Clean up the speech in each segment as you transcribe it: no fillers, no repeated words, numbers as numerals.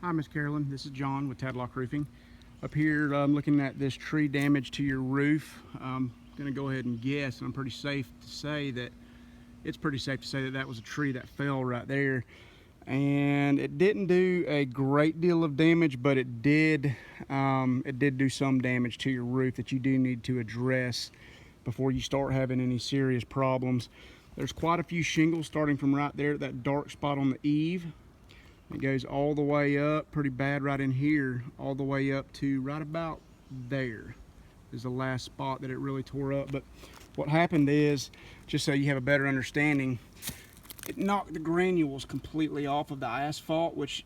Hi, Miss Carolyn. This is John with Tadlock Roofing. Up here, I'm looking at this tree damage to your roof. I'm going to go ahead and guess, and I'm pretty safe to say that that was a tree that fell right there. And it didn't do a great deal of damage, but it did do some damage to your roof that you do need to address before you start having any serious problems. There's quite a few shingles starting from right there, that dark spot on the eave. It goes all the way up, pretty bad right in here, all the way up to right about there is the last spot that it really tore up. But what happened is, just so you have a better understanding, it knocked the granules completely off of the asphalt, which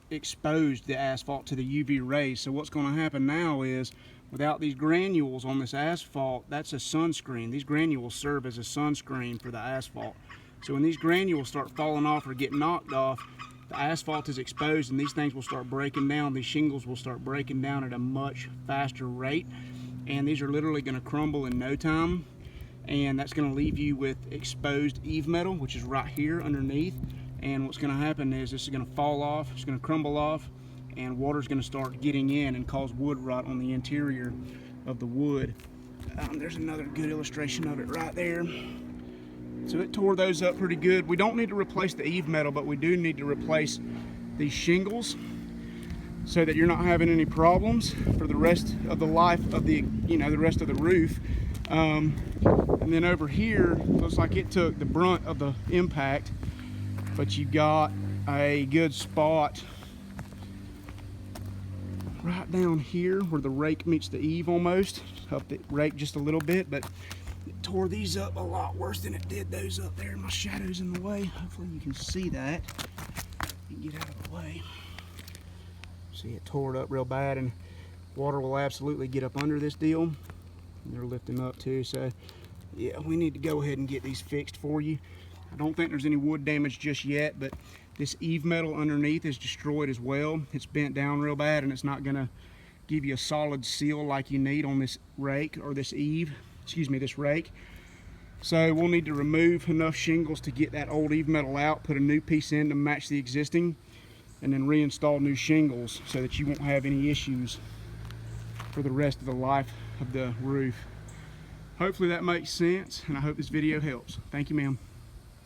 exposed the asphalt to the UV rays. So what's going to happen now is, without these granules on this asphalt, that's a sunscreen. These granules serve as a sunscreen for the asphalt. So when these granules start falling off or get knocked off, the asphalt is exposed and these things will start breaking down. These shingles will start breaking down at a much faster rate, and these are literally going to crumble in no time. And that's going to leave you with exposed eave metal, which is right here underneath. And what's going to happen is this is going to fall off, it's going to crumble off, and water's going to start getting in and cause wood rot on the interior of the wood. There's another good illustration of it right there. So it tore those up pretty good. We don't need to replace the eave metal, but we do need to replace these shingles so that you're not having any problems for the rest of the life of the rest of the roof. And then over here, looks like it took the brunt of the impact, but you got a good spot right down here where the rake meets the eave almost. Up the rake just a little bit, but it tore these up a lot worse than it did those up there. My shadow's in the way. Hopefully you can see that and get out of the way. See, it tore it up real bad, and water will absolutely get up under this deal. They're lifting up too, so yeah, we need to go ahead and get these fixed for you. I don't think there's any wood damage just yet, but this eave metal underneath is destroyed as well. It's bent down real bad, and it's not gonna give you a solid seal like you need on this rake or this this rake. So we'll need to remove enough shingles to get that old eave metal out, put a new piece in to match the existing, and then reinstall new shingles so that you won't have any issues for the rest of the life of the roof. Hopefully that makes sense, and I hope this video helps. Thank you, ma'am.